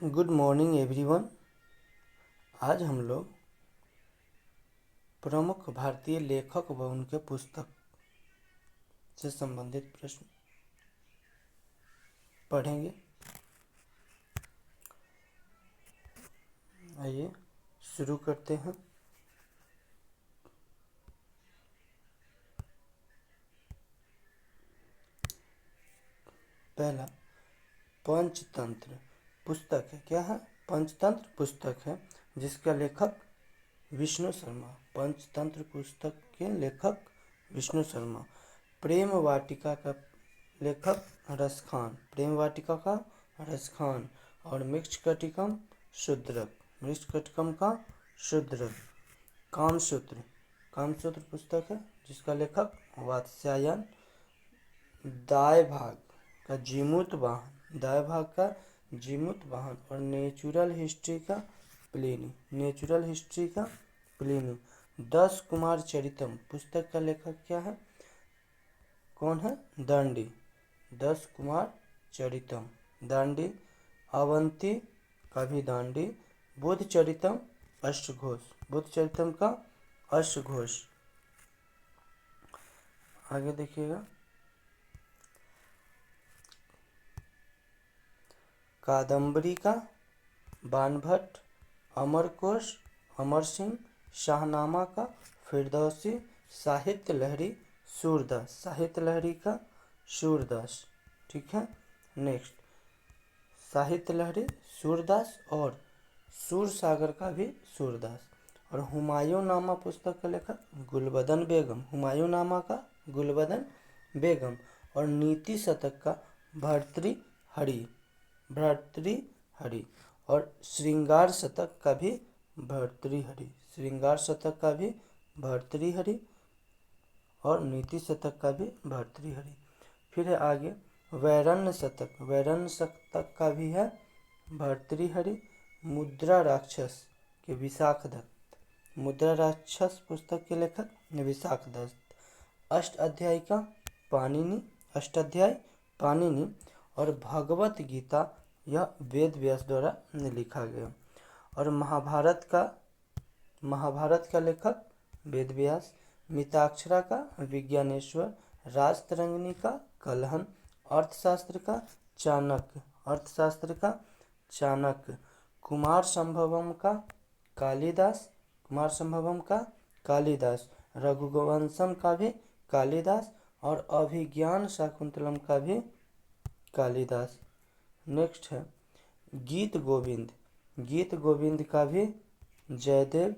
Good morning everyone. आज हम लोग प्रमुख भारतीय लेखक व उनके पुस्तक से संबंधित प्रश्न पढ़ेंगे। आइए शुरू करते हैं। पहला पंचतंत्र पुस्तक है। क्या है? पंचतंत्र पुस्तक है जिसका लेखक विष्णु शर्मा। पंचतंत्र पुस्तक के लेखक विष्णु शर्मा। प्रेम वाटिका का लेखक रस खान। प्रेम वाटिका का रस खान। और मृच्छकटिकम शूद्रक। मृच्छकटिकम का शूद्रक। कामसूत्र। कामसूत्र पुस्तक है जिसका लेखक वात्स्यायन। दाय भाग का जीमूत वाहन। दाय भाग का जीमूत वाहन। और नेचुरल हिस्ट्री का प्लिनी। नेचुरल हिस्ट्री का प्लिनी। 10 कुमार चरितम पुस्तक का लेखक क्या है? कौन है? दांडी। 10 कुमार चरितम दांडी। अवंती का भी दांडी। बुद्ध चरितम अष्टघोष। बुद्ध चरितम का अष्टघोष। आगे देखिएगा। कादम्बरी का बाणभट्ट। अमरकोश अमर सिंह। शाहनामा का फिरदौसी। साहित्य लहरी सूरदास। साहित्य लहरी का सूरदास। ठीक है। नेक्स्ट साहित्य लहरी सूरदास और सूरसागर का भी सूरदास। और हुमायूं नामा पुस्तक का लेखक गुलबदन बेगम। हुमायूं नामा का गुलबदन बेगम। और नीति शतक का भर्तृहरि। भर्तृहरि। और श्रृंगार शतक का भी भर्तृहरि। श्रृंगार शतक का भी भर्तृहरि। और नीति शतक का भी भर्तृहरि। फिर है आगे वैरण्य शतक। वैरण्य शतक का भी है भर्तृहरि। मुद्रा राक्षस के विशाख दत्त। मुद्रा राक्षस पुस्तक के लेखक विशाख दत्त। अष्टाध्यायी का पाणिनि। अष्टाध्यायी पाणिनि। और भगवत गीता यह वेद व्यास द्वारा लिखा गया। और महाभारत का लेखक वेद व्यास। मिताक्षरा का विज्ञानेश्वर। राजतरंगिणी का कलहन। अर्थशास्त्र का चाणक्य। अर्थशास्त्र का चाणक्य। कुमार संभवम का कालिदास। कुमार संभवम का कालिदास। रघुवंशम का भी कालिदास। और अभिज्ञान शाकुंतलम का भी कालिदास। नेक्स्ट है गीत गोविंद। गीत गोविंद का भी जयदेव।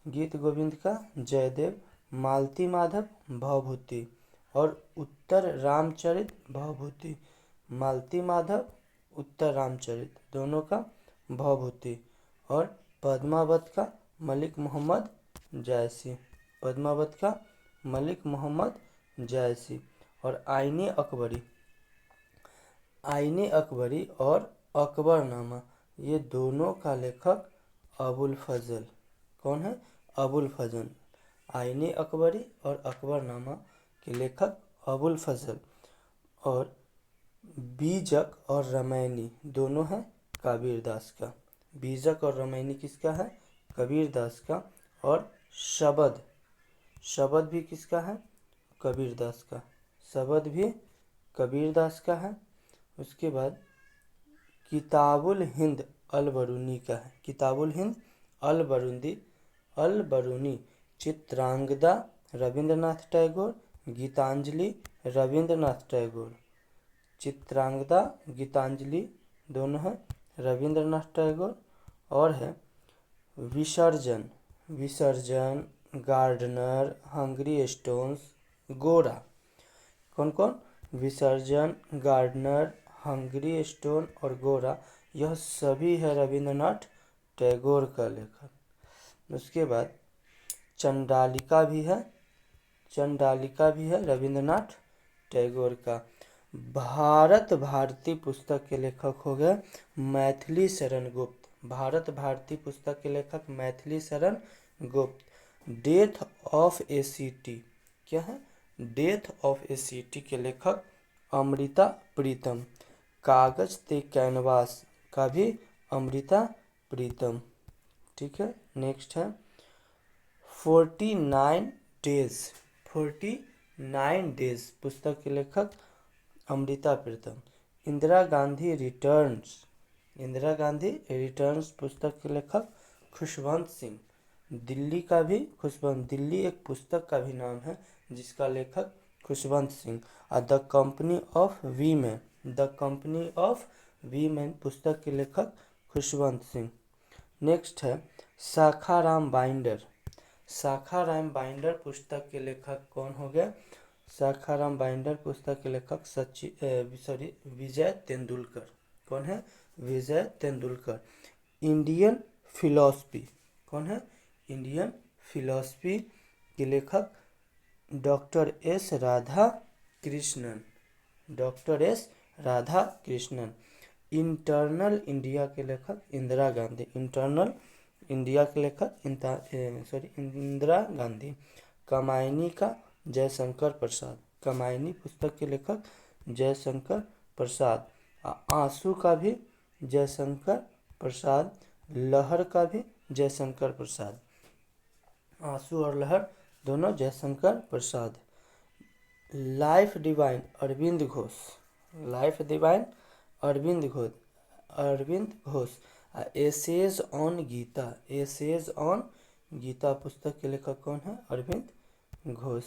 गीत गोविंद का जयदेव। मालती माधव भवभूति। और उत्तर रामचरित भवभूति। मालती माधव उत्तर रामचरित दोनों का भवभूति। और पद्मावत का मलिक मोहम्मद जायसी। पद्मावत का मलिक मोहम्मद जायसी। और आईने अकबरी। आईने अकबरी और अकबरनामा ये दोनों का लेखक अबुल फजल। कौन है? अबुल फजल। आईने अकबरी और अकबरनामा के लेखक अबुल फजल। और बीजक और रामायणी दोनों हैं कबीरदास का। बीजक और रामायणी किसका है? कबीरदास का। और शबद। शबद भी किसका है? कबीरदास का। शबद भी कबीरदास का है। उसके बाद किताबुल हिंद अल बरूनी का है। किताबुल हिंद अल बरूनी। चित्रांगदा रविंद्रनाथ टैगोर। गीतांजलि रविंद्रनाथ टैगोर। चित्रांगदा गीतांजलि दोनों हैं रविंद्रनाथ टैगोर। और है विसर्जन। विसर्जन गार्डनर हंगरी स्टोन्स गोरा। कौन कौन? विसर्जन गार्डनर हंगरी स्टोन और गोरा यह सभी है रविंद्रनाथ टैगोर का लेखक। उसके बाद चंडालिका भी है। चंडालिका भी है रविंद्रनाथ टैगोर का। भारत भारती पुस्तक के लेखक हो गए मैथिली शरण गुप्त। भारत भारती पुस्तक के लेखक Maithili Sharan Gupt. Death of A city क्या है? डेथ ऑफ ए सिटी के लेखक अमृता प्रीतम। कागज ते कैनवास का भी अमृता प्रीतम। ठीक है, नेक्स्ट है 49 डेज। 49 डेज पुस्तक के लेखक अमृता प्रीतम। इंदिरा गांधी रिटर्न्स। इंदिरा गांधी रिटर्न्स पुस्तक के लेखक खुशवंत सिंह। दिल्ली का भी खुशवंत, दिल्ली एक पुस्तक का भी नाम है जिसका लेखक खुशवंत सिंह। और the company of women, the company of women पुस्तक के लेखक खुशवंत सिंह। नेक्स्ट है शाखाराम बाइंडर। शाखाराम बाइंडर पुस्तक के लेखक कौन हो गया? शाखाराम बाइंडर पुस्तक के लेखक विजय तेंदुलकर। कौन है? विजय तेंदुलकर। इंडियन फिलॉसफी, कौन है? इंडियन फिलॉसफी के लेखक doctor S Radha Krishnan. Doctor S Radha Krishnan. Internal India के लेखक इंदिरा गांधी। इंटरनल इंडिया के लेखक इंदिरा गांधी। कामायनी का जयशंकर प्रसाद। कामायनी पुस्तक के लेखक जयशंकर प्रसाद। आंसू का भी जयशंकर प्रसाद। लहर का भी जयशंकर प्रसाद। आंसू और लहर दोनों Jaishankar Prasad. Life divine Aurobindo Ghosh. Life divine Aurobindo Ghosh. Aurobindo Ghosh. Essays on Gita. Essays on Gita पुस्तक के लेखक कौन है? अरविंद घोष।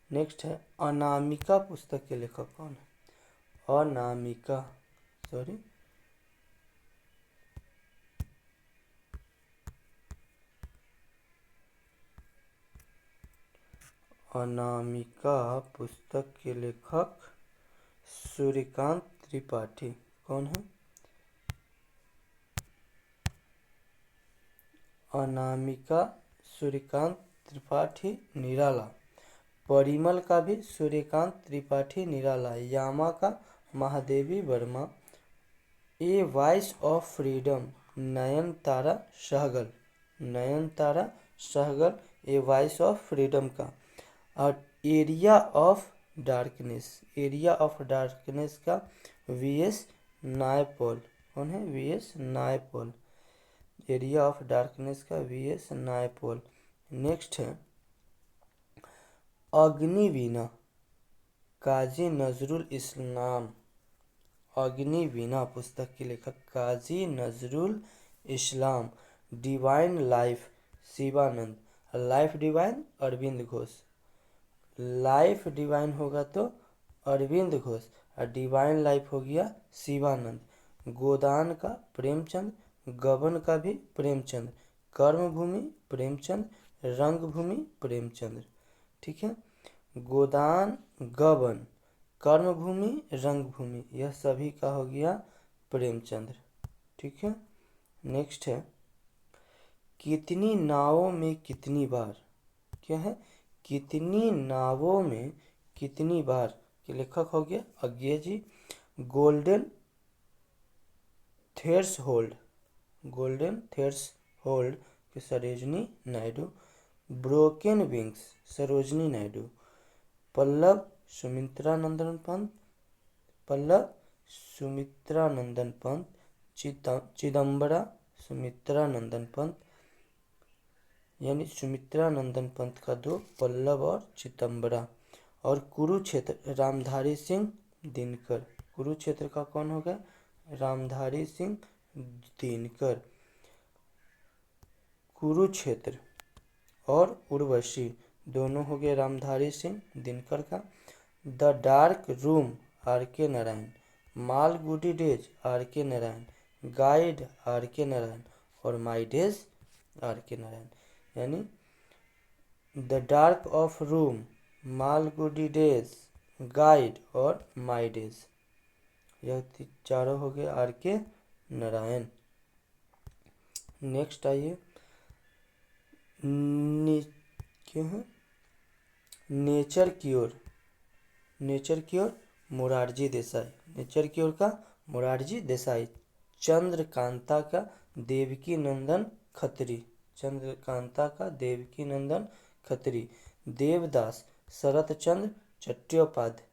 नेक्स्ट है अनामिका पुस्तक के लेखक कौन है? अनामिका, सॉरी, अनामिका पुस्तक के लेखक सूर्यकांत त्रिपाठी। कौन है? अनामिका सूर्यकांत त्रिपाठी निराला। परिमल का भी सूर्यकांत त्रिपाठी निराला। यामा का Mahadevi Verma. A voice of freedom Nayantara Sahgal. Nayantara Sahgal a voice of freedom का। और area of darkness, area of darkness का वीएस नायपॉल। कौन है? V S Naipaul. Area of darkness का वीएस नायपॉल। नेक्स्ट है अग्निवीणा काजी नजरुल इस्लाम। अग्निवीणा पुस्तक के लेखक Kazi Nazrul Islam. Divine life Shivananda. Life divine Aurobindo Ghosh. Life divine होगा तो अरविंद घोष और डिवाइन लाइफ हो गया शिवानंद। गोदान का प्रेमचंद। गबन का भी प्रेमचंद। कर्मभूमि प्रेमचंद। रंगभूमि प्रेमचंद। ठीक है, गोदान, गबन, कर्मभूमि, रंगभूमि, यह सभी का हो गया प्रेमचंद। ठीक है, नेक्स्ट है कितनी नावों में कितनी बार। क्या है? कितनी नावों में कितनी बार के लेखक हो गया Agyeya ji. Golden threshold. Golden threshold के सरोजनी नायडू। Broken wings Sarojini Naidu. पल्लव सुमित्रा नंदन पंत। पल्लव सुमित्रा नंदन पंत। चिदम्बरा सुमित्रा नंदन पंत, यानी सुमित्रा नंदन पंत का दो, पल्लव और चिदम्बरा। और कुरुक्षेत्र रामधारी सिंह दिनकर। कुरुक्षेत्र का कौन हो गया? रामधारी सिंह दिनकर। कुरुक्षेत्र और उर्वशी दोनों हो गए रामधारी सिंह दिनकर का। द डार्क रूम आर के नारायण। मालगुडी डेज आर के नारायण। गाइड आर के नारायण और माई डेज आर के नारायण। यानी the dark of room, Malgudi days, guide और माई डेज, यह चारों हो गए आर के नारायण। नेक्स्ट आइए क्या है? Nature cure. Nature cure Morarji Desai. Nature cure का मोरारजी देसाई। चंद्रकांता का देवकी नंदन खत्री। चंद्रकांता का देवकी नंदन खत्री। देवदास शरतचंद्र चट्टोपाध्याय।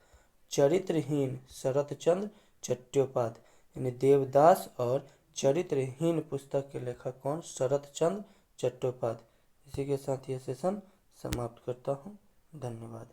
चरित्रहीन शरतचंद्र चट्टोपाध्याय। यानी देवदास और चरित्रहीन पुस्तक के लेखक कौन? शरत चंद्र चट्टोपाध्याय। इसी के साथ ये सेशन समाप्त करता हूँ। धन्यवाद।